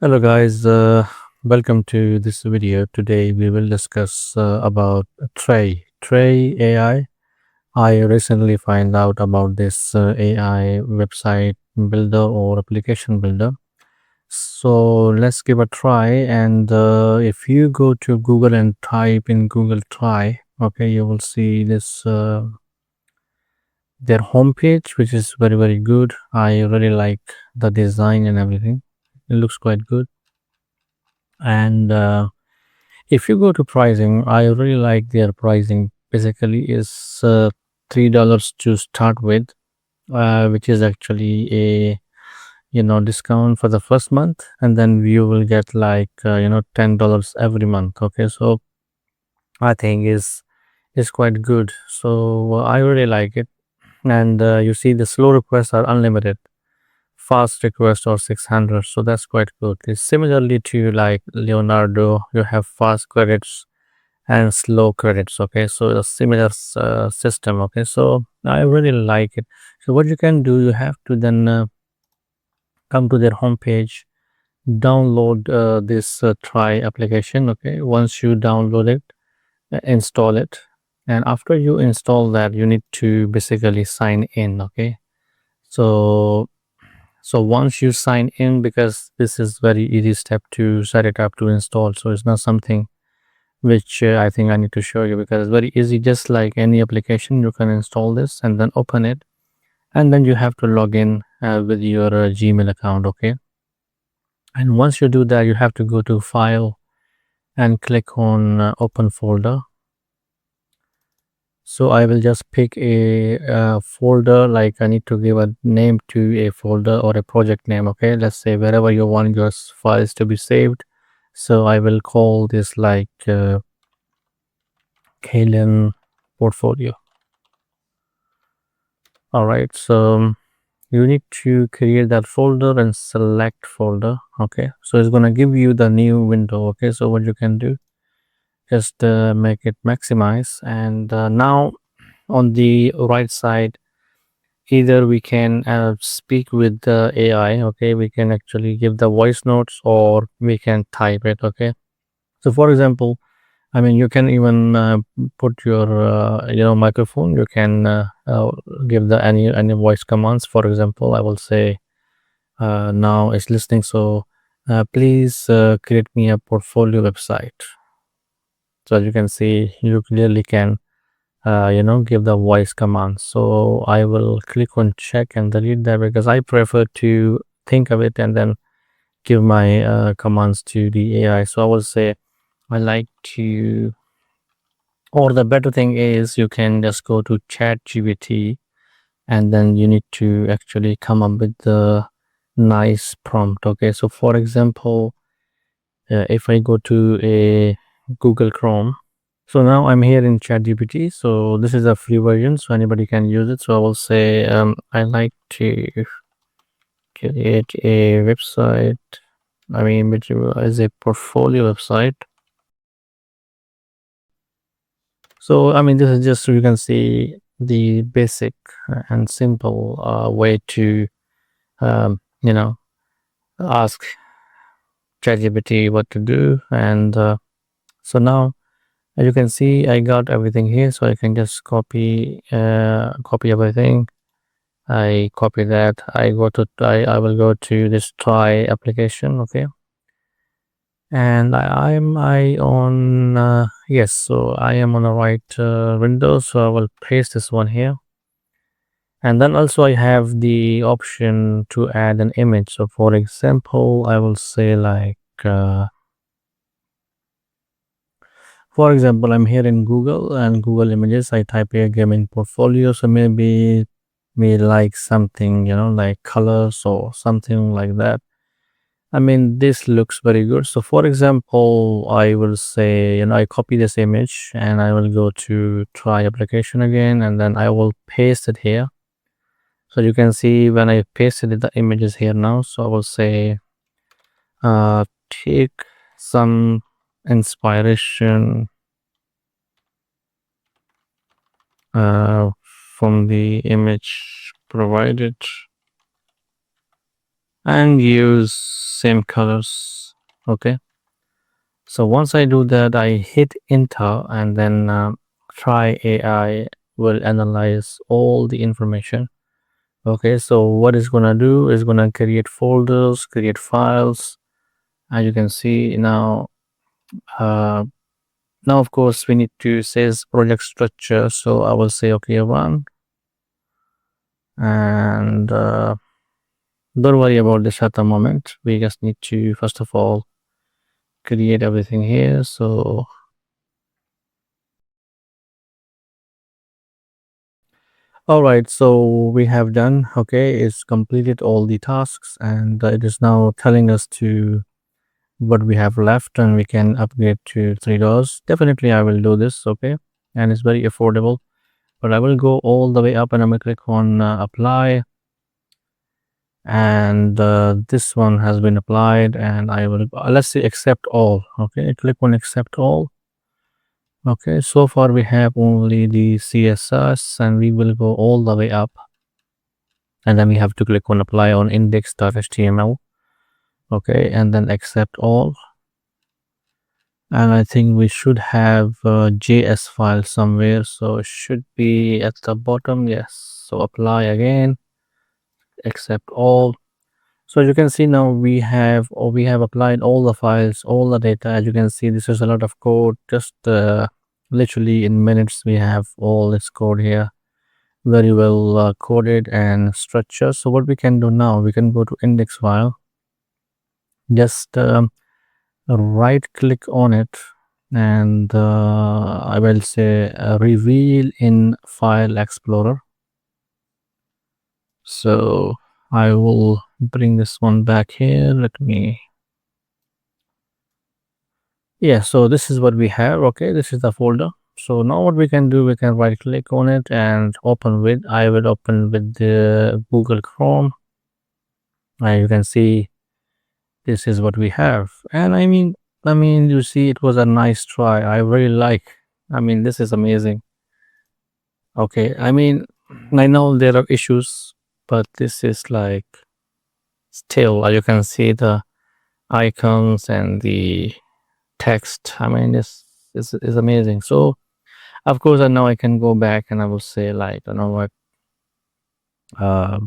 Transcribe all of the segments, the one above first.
Hello guys, welcome to this video. Today we will discuss about Trae AI. I recently find out about this AI website builder or application builder. So let's give a try. And if you go to Google and type in Google Try, okay, you will see this their homepage, which is very good. I really like the design and everything. It looks quite good. And if you go to pricing, I really like their pricing. Basically, is $3 to start with, which is actually a discount for the first month, and then you will get like $10 every month. Okay, so I think is quite good. So I really like it, and you see the slow requests are unlimited, fast request or 600, so that's quite good. It's similarly to like Leonardo, you have fast credits and slow credits. Okay, so a similar system. Okay, so I really like it. So what you can do, you have to then come to their homepage, download this Try application. Okay, once you download it, install it, and after you install that, you need to basically sign in. Okay, so once you sign in, because this is very easy step to set it up to install, so it's not something which I think I need to show you, because it's very easy. Just like any application, you can install this and then open it, and then you have to log in with your Gmail account. Okay, and once you do that, you have to go to file and click on open folder. So I will just pick a folder, like I need to give a name to a folder or a project name. Okay, let's say wherever you want your files to be saved. So I will call this like Kalen portfolio. All right, so you need to create that folder and select folder. Okay, so it's gonna give you the new window. Okay, so what you can do, just make it maximize, and now on the right side, either we can speak with the AI. Okay, we can actually give the voice notes, or we can type it. Okay, so for example, I mean, you can even put your microphone. You can give the any voice commands. For example, I will say now it's listening. So please create me a portfolio website. So as you can see, you clearly can give the voice command. So I will click on check and delete that, because I prefer to think of it and then give my commands to the AI. So I will say I like to, or the better thing is, you can just go to chat gpt, and then you need to actually come up with the nice prompt. Okay, so for example, if I go to a Google Chrome, so now I'm here in chat gpt. So this is a free version, so anybody can use it. So I will say I like to create a website, I mean, which is a portfolio website. So I mean, this is just, so you can see the basic and simple way to ask ChatGPT what to do. And so now, as you can see, I got everything here, so I can just copy everything. I copy that. I will go to this Try application. Okay, and I on yes, so I am on the right window, so I will paste this one here. And then also I have the option to add an image. So for example, I will say like for example, I'm here in Google, and Google Images, I type here gaming portfolio. So maybe me like something, like colors or something like that. I mean, this looks very good. So for example, I will say, I copy this image, and I will go to Try application again, and then I will paste it here. So you can see when I pasted it, the images here now. So I will say, take some inspiration from the image provided. and use same colors. Okay, so once I do that, I hit enter, and then Trae AI will analyze all the information. Okay, so what it's gonna do is gonna create folders, create files. As you can see now, uh, now of course we need to says project structure. So I will say okay, run, and don't worry about this at the moment. We just need to first of all create everything here. So all right, so we have done. Okay, it's completed all the tasks, and it is now telling us to what we have left, and we can upgrade to $3. Definitely I will do this. Okay, and it's very affordable, but I will go all the way up, and I'm gonna click on apply, and this one has been applied, and I will let's say accept all. Okay, click on accept all. Okay, so far we have only the CSS, and we will go all the way up, and then we have to click on apply on index.html. Okay, and then accept all, and I think we should have a JS file somewhere, so it should be at the bottom. Yes, so apply again, accept all. So you can see now we have applied all the files, all the data. As you can see, this is a lot of code. Just literally in minutes we have all this code here, very well coded and structured. So what we can do now, we can go to index file, just right click on it, and I will say reveal in file explorer. So I will bring this one back here. Let me, yeah, so this is what we have. Okay, this is the folder. So now what we can do, we can right click on it and open with, I will open with the Google Chrome. You can see this is what we have, and I mean you see, it was a nice try. I really like, I mean, this is amazing. Okay, I mean, I know there are issues, but this is like, still you can see the icons and the text. I mean, this is amazing. So of course, I know I can go back and I will say like, you know what, uh,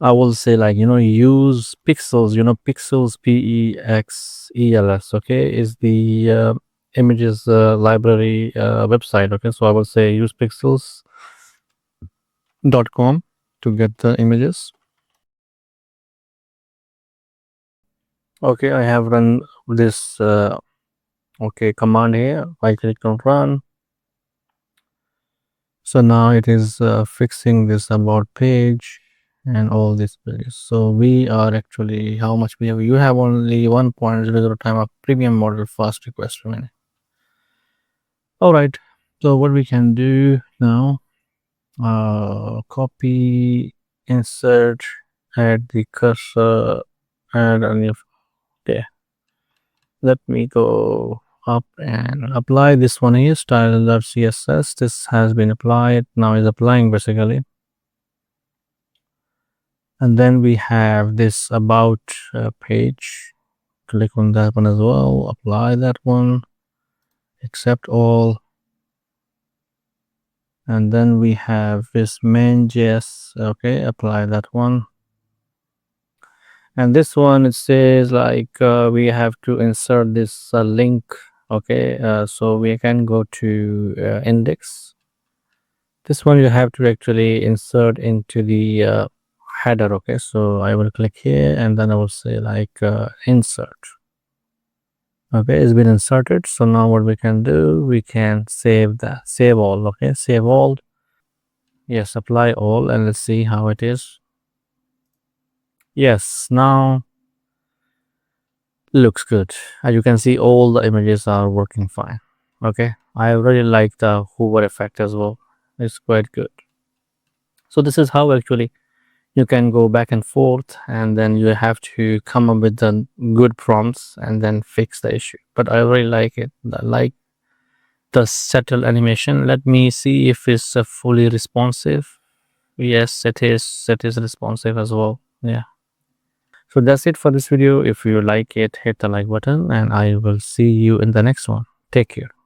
I will say like, use pixels. Pixels, PEXELS. Okay, is the images library website. Okay, so I will say use pixels.com to get the images. Okay, I have run this okay command here. I click on run. So now it is fixing this about page and all these pages. So we are actually, how much we have? You have only 1.00 time of premium model fast request remaining. All right. So what we can do now, copy, insert, add the cursor, add a new, there. Let me go up and apply this one here, style.css. This has been applied. Now is applying basically. And then we have this about page. Click on that one as well, apply that one, accept all, and then we have this main.js. Okay, apply that one, and this one, it says like we have to insert this link. Okay, so we can go to index. This one you have to actually insert into the header. Okay, so I will click here, and then I will say like insert. Okay, it's been inserted. So now what we can do, we can save that, save all. Okay, save all. Yes, apply all, and let's see how it is. Yes, now looks good. As you can see, all the images are working fine. Okay, I really like the hover effect as well. It's quite good. So this is how actually you can go back and forth, and then you have to come up with the good prompts and then fix the issue. But I really like it. I like the settle animation. Let me see if it's fully responsive. Yes, it is responsive as well. Yeah, So that's it for this video. If you like it, hit the like button, and I will see you in the next one. Take care.